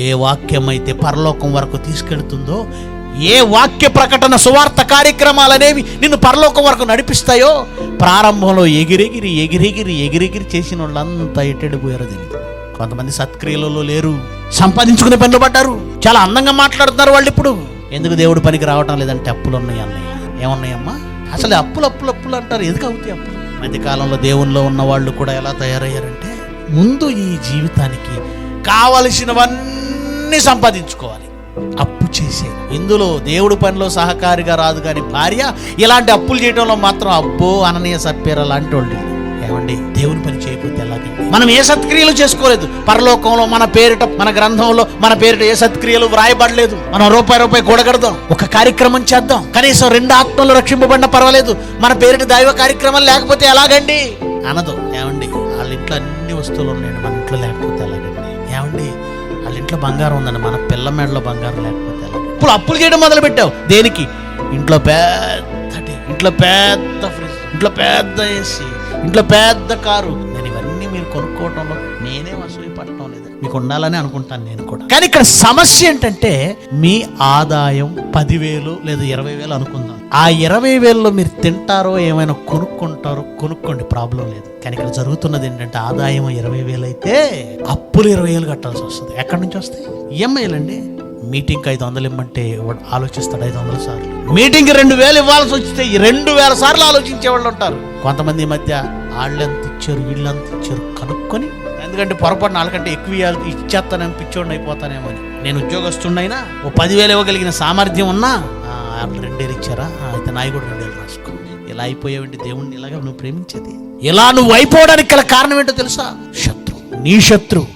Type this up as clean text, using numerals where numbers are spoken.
ఏ వాక్యం అయితే పరలోకం వరకు తీసుకెళ్తుందో, ఏ వాక్య ప్రకటన సువార్త కార్యక్రమాలనేవి నిన్ను పరలోకం వరకు నడిపిస్తాయో, ప్రారంభంలో ఎగిరెగిరి చేసిన వాళ్ళంతా ఎట్టెడిపోయారో తెలియదు. కొంతమంది సత్క్రియలలో లేరు, సంపాదించుకునే పనులు పడ్డారు, చాలా అందంగా మాట్లాడుతున్నారు వాళ్ళు. ఇప్పుడు ఎందుకు దేవుడు పనికి రావటం లేదంటే అప్పులు ఉన్నాయి అన్నయ్య. ఏమన్నాయమ్మా? అసలు అప్పులు అంటారు. ఎందుకు అవుతాయి అప్పులు? మధ్యకాలంలో దేవునిలో ఉన్న వాళ్ళు కూడా ఎలా తయారయ్యారంటే, ముందు ఈ జీవితానికి కావలసినవన్నీ సంపాదించుకోవాలి, అప్పు చేసే. ఇందులో దేవుడి పనిలో సహకారిగా రాదు కానీ భార్య ఇలాంటి అప్పులు చేయడంలో మాత్రం అబ్బో అననీయ సప్పేర లాంటి వాళ్ళు. ఏమండి, దేవుని పని చేయకపోతే ఎలాగండి? మనం ఏ సత్క్రియలు చేసుకోలేదు. పరలోకంలో మన పేరిట, మన గ్రంథంలో మన పేరిట ఏ సత్క్రియలు వ్రాయబడలేదు. మనం రూపాయి కూడగడదాం, ఒక కార్యక్రమం చేద్దాం. కనీసం 2 ఆత్మలు రక్షింపబడినా పర్వాలేదు, మన పేరిట దైవ కార్యక్రమం లేకపోతే ఎలాగండి అనదు. ఏమండి, వాళ్ళ ఇంట్లో అన్ని వస్తువులు ఉన్నాయండి, మన ఇంట్లో లేకపోతే ఎలాగండి? ఏమండి, వాళ్ళ ఇంట్లో బంగారం ఉందండి, మన పిల్ల మెడలో బంగారం లేకపోతే ఎలాగ? ఇప్పుడు అప్పులు చేయడం మొదలు పెట్టావు. దేనికి? ఇంట్లో పెద్ద ఫ్రిడ్జ్, ఇంట్లో పెద్ద ఏసీ, ఇంట్లో పెద్ద కారు. నేను ఇవన్నీ మీరు కొనుక్కోవటంలో నేనే అసూయ పడటం లేదు, మీకు ఉండాలని అనుకుంటాను నేను కూడా. కానీ ఇక్కడ సమస్య ఏంటంటే, మీ ఆదాయం 10,000 లేదా 20,000 అనుకుందాం. ఆ 20,000లో మీరు తింటారో ఏమైనా కొనుక్కుంటారో కొనుక్కోండి, ప్రాబ్లం లేదు. కానీ ఇక్కడ జరుగుతున్నది ఏంటంటే, ఆదాయం 20,000 అయితే అప్పులు 20,000 కట్టాల్సి వస్తుంది. ఎక్కడి నుంచి వస్తాయి? ఈఎంఐలు అండి. మీటింగ్కి 500 ఇమ్మంటే ఆలోచిస్తాడు 500 సార్లు. మీటింగ్కి 2,000 ఇవ్వాల్సి వస్తే 2,000 సార్లు ఆలోచించే వాళ్ళు ఉంటారు. కొంతమంది ఈ మధ్య వాళ్ళెంత ఇచ్చారు వీళ్ళంత ఇచ్చారు కనుక్కొని, ఎందుకంటే పొరపాటున వాళ్ళకంటే ఎక్కువ ఇచ్చేస్తానేమో, పిచ్చోడిని అయిపోతానేమో అని. నేను ఉద్యోగస్తున్నైనా ఓ 10,000 ఇవ్వగలిగిన సామర్థ్యం ఉన్నా, వాళ్ళు 2,000 ఇచ్చారా, అయితే నాయి కూడా 2,000 రాసుకో. ఇలా అయిపోయావంటే దేవుణ్ణి ఇలాగా నువ్వు ప్రేమించేది? ఇలా నువ్వు అయిపోవడానికి గల కారణం ఏంటో తెలుసా? శత్రువు, నీ శత్రువు.